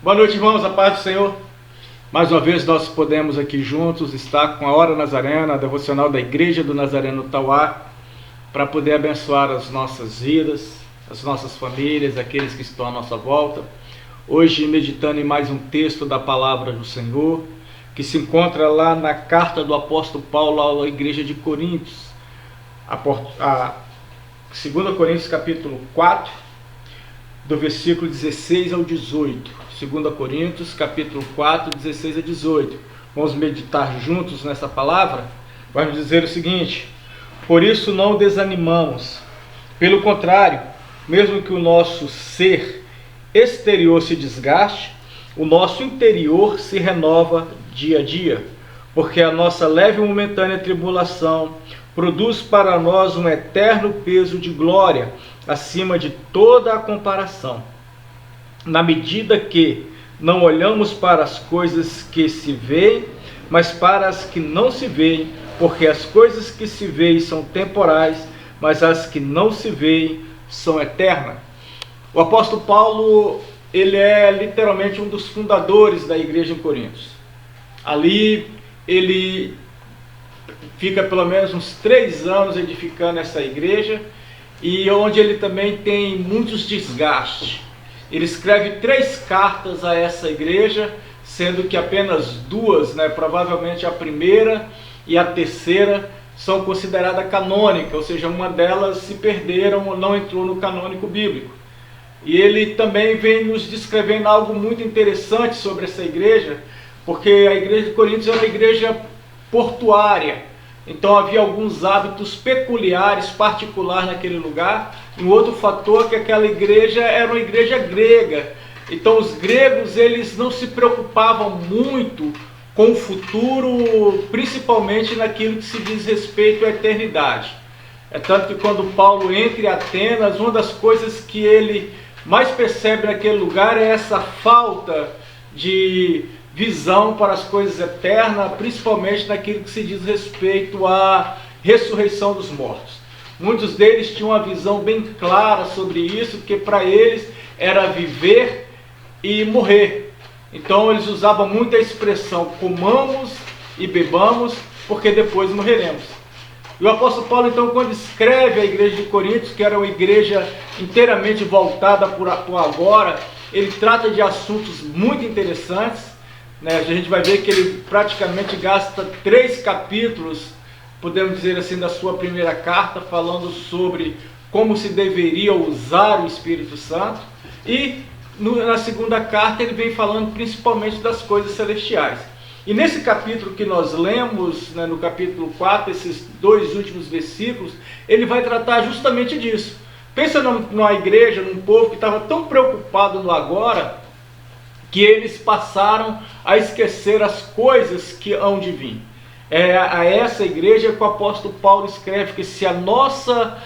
Boa noite, irmãos, a paz do Senhor. Mais uma vez nós podemos aqui juntos estar com a Hora Nazarena, a devocional da Igreja do Nazareno Tauá, para poder abençoar as nossas vidas, as nossas famílias, aqueles que estão à nossa volta. Hoje meditando em mais um texto da Palavra do Senhor, que se encontra lá na carta do apóstolo Paulo à Igreja de Coríntios, a 2 Coríntios capítulo 4, do versículo 16 ao 18. 2 Coríntios capítulo 4, 16 a 18. Vamos meditar juntos nessa palavra. Vai nos dizer o seguinte: por isso não desanimamos. Pelo contrário, mesmo que o nosso ser exterior se desgaste, o nosso interior se renova dia a dia, porque a nossa leve e momentânea tribulação produz para nós um eterno peso de glória, acima de toda a comparação, na medida que não olhamos para as coisas que se veem, mas para as que não se veem, porque as coisas que se veem são temporais, mas as que não se veem são eternas. O apóstolo Paulo, ele é literalmente um dos fundadores da igreja em Coríntios. Ali ele fica pelo menos uns 3 anos edificando essa igreja, e onde ele também tem muitos desgastes. Ele escreve 3 cartas a essa igreja, sendo que apenas 2, provavelmente a primeira e a terceira, são consideradas canônicas, ou seja, uma delas se perderam ou não entrou no canônico bíblico. E ele também vem nos descrevendo algo muito interessante sobre essa igreja, porque a igreja de Coríntios é uma igreja portuária. Então havia alguns hábitos peculiares, particulares naquele lugar. Um outro fator é que aquela igreja era uma igreja grega. Então os gregos, eles não se preocupavam muito com o futuro, principalmente naquilo que se diz respeito à eternidade. É tanto que quando Paulo entra em Atenas, uma das coisas que ele mais percebe naquele lugar é essa falta de visão para as coisas eternas, principalmente naquilo que se diz respeito à ressurreição dos mortos. Muitos deles tinham uma visão bem clara sobre isso, que para eles era viver e morrer. Então eles usavam muito a expressão comamos e bebamos, porque depois morreremos. E o apóstolo Paulo, então, quando escreve a igreja de Coríntios, que era uma igreja inteiramente voltada por agora, ele trata de assuntos muito interessantes. A gente vai ver que ele praticamente gasta 3 capítulos, podemos dizer assim, da sua primeira carta, falando sobre como se deveria usar o Espírito Santo. E na segunda carta ele vem falando principalmente das coisas celestiais. E nesse capítulo que nós lemos, no capítulo 4, esses 2 últimos versículos, ele vai tratar justamente disso. Pensa numa igreja, num povo que estava tão preocupado no agora, que eles passaram a esquecer as coisas que hão de vir. É a essa igreja que o apóstolo Paulo escreve que se a nossa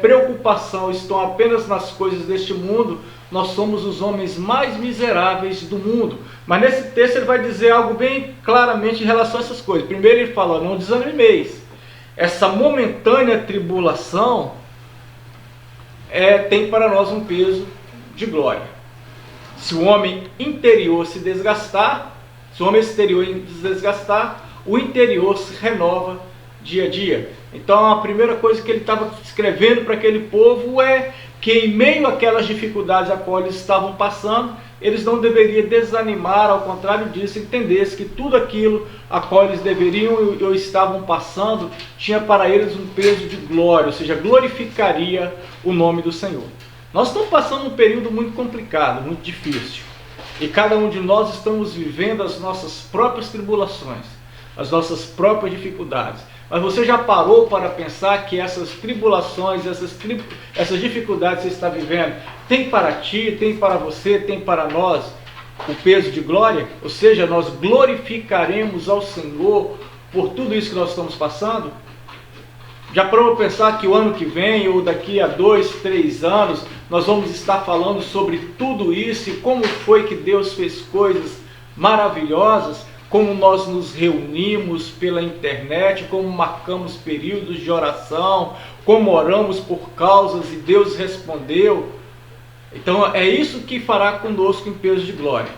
preocupação estão apenas nas coisas deste mundo, nós somos os homens mais miseráveis do mundo. Mas nesse texto ele vai dizer algo bem claramente em relação a essas coisas. Primeiro ele fala: não desanimeis. Essa momentânea tribulação tem para nós um peso de glória. Se o homem interior se desgastar, se o homem exterior se desgastar, o interior se renova dia a dia. Então a primeira coisa que ele estava escrevendo para aquele povo é que em meio àquelas dificuldades a qual eles estavam passando, eles não deveriam desanimar, ao contrário disso, entendesse que tudo aquilo a qual eles deveriam ou estavam passando, tinha para eles um peso de glória, ou seja, glorificaria o nome do Senhor. Nós estamos passando um período muito complicado, muito difícil. E cada um de nós estamos vivendo as nossas próprias tribulações, as nossas próprias dificuldades. Mas você já parou para pensar que essas tribulações, essas dificuldades que você está vivendo, tem para ti, tem para você, tem para nós o peso de glória? Ou seja, nós glorificaremos ao Senhor por tudo isso que nós estamos passando? Já parou para pensar que o ano que vem, ou daqui a 2, 3 anos, nós vamos estar falando sobre tudo isso e como foi que Deus fez coisas maravilhosas, como nós nos reunimos pela internet, como marcamos períodos de oração, como oramos por causas e Deus respondeu. Então é isso que fará conosco em peso de glória.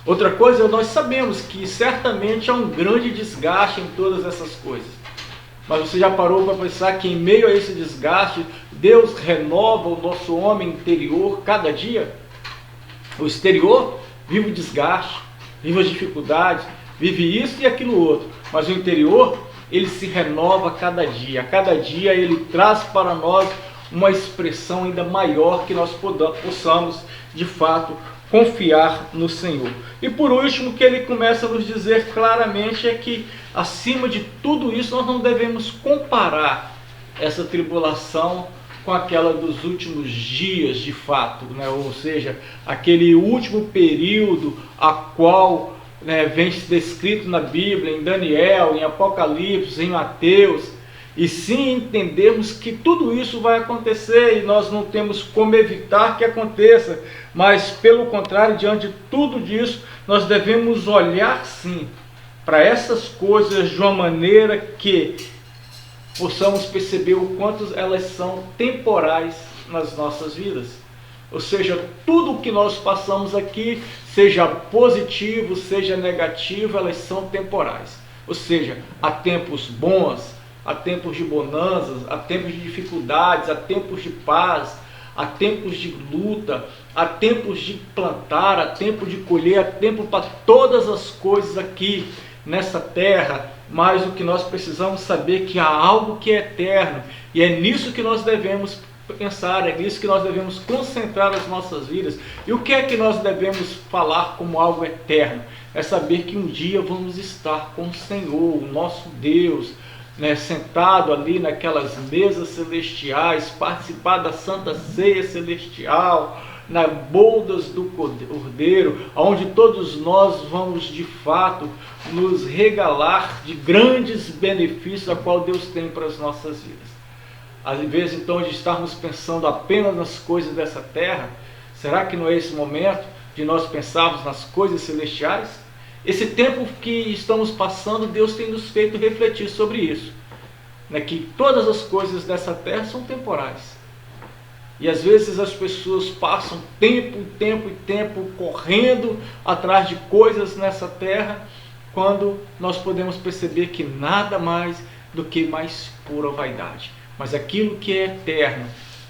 Outra coisa, nós sabemos que certamente há um grande desgaste em todas essas coisas. Mas você já parou para pensar que em meio a esse desgaste, Deus renova o nosso homem interior cada dia? O exterior vive o desgaste, vive as dificuldades, vive isso e aquilo outro. Mas o interior, ele se renova cada dia. A cada dia ele traz para nós uma expressão ainda maior que nós possamos, de fato, confiar no Senhor. E por último, o que ele começa a nos dizer claramente é que, acima de tudo isso, nós não devemos comparar essa tribulação com aquela dos últimos dias, de fato, né? Ou seja, aquele último período a qual, né, vem descrito na Bíblia, em Daniel, em Apocalipse, em Mateus. E sim entendermos que tudo isso vai acontecer e nós não temos como evitar que aconteça, mas pelo contrário, diante de tudo disso, nós devemos olhar sim para essas coisas de uma maneira que possamos perceber o quanto elas são temporais nas nossas vidas. Ou seja, tudo o que nós passamos aqui, seja positivo, seja negativo, elas são temporais. Ou seja, há tempos bons, há tempos de bonanças, há tempos de dificuldades, há tempos de paz, há tempos de luta, há tempos de plantar, há tempo de colher, há tempo para todas as coisas aqui nessa terra. Mas o que nós precisamos saber é que há algo que é eterno, e é nisso que nós devemos pensar, é nisso que nós devemos concentrar as nossas vidas. E o que é que nós devemos falar como algo eterno? É saber que um dia vamos estar com o Senhor, o nosso Deus, né, sentado ali naquelas mesas celestiais, participar da Santa Ceia Celestial, nas bodas do Cordeiro, onde todos nós vamos de fato nos regalar de grandes benefícios a qual Deus tem para as nossas vidas. Às vezes, então, de estarmos pensando apenas nas coisas dessa terra, será que não é esse momento de nós pensarmos nas coisas celestiais? Esse tempo que estamos passando, Deus tem nos feito refletir sobre isso, né? Que todas as coisas dessa terra são temporais. E às vezes as pessoas passam tempo correndo atrás de coisas nessa terra, quando nós podemos perceber que nada mais do que mais pura vaidade. Mas aquilo que é eterno,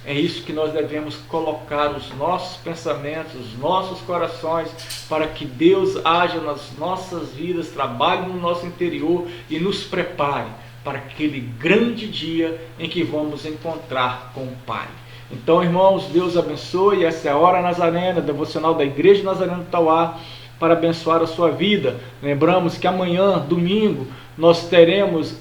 é isso que nós devemos colocar os nossos pensamentos, os nossos corações, para que Deus haja nas nossas vidas, trabalhe no nosso interior e nos prepare para aquele grande dia em que vamos encontrar com o Pai. Então, irmãos, Deus abençoe. Essa é a Hora Nazarena, devocional da Igreja Nazarena do Tauá, para abençoar a sua vida. Lembramos que amanhã, domingo, nós teremos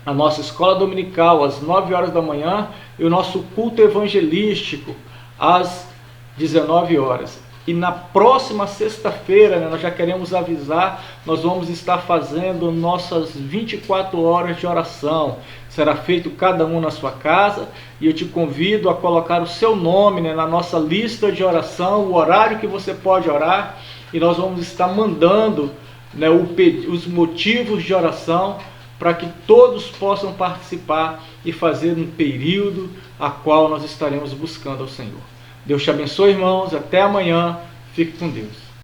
a nossa escola dominical às 9 horas da manhã e o nosso culto evangelístico às 19 horas. E na próxima sexta-feira, né, nós já queremos avisar, nós vamos estar fazendo nossas 24 horas de oração. Será feito cada um na sua casa, e eu te convido a colocar o seu nome, né, na nossa lista de oração, o horário que você pode orar, e nós vamos estar mandando, né, os motivos de oração, para que todos possam participar e fazer um período a qual nós estaremos buscando ao Senhor. Deus te abençoe, irmãos. Até amanhã. Fique com Deus.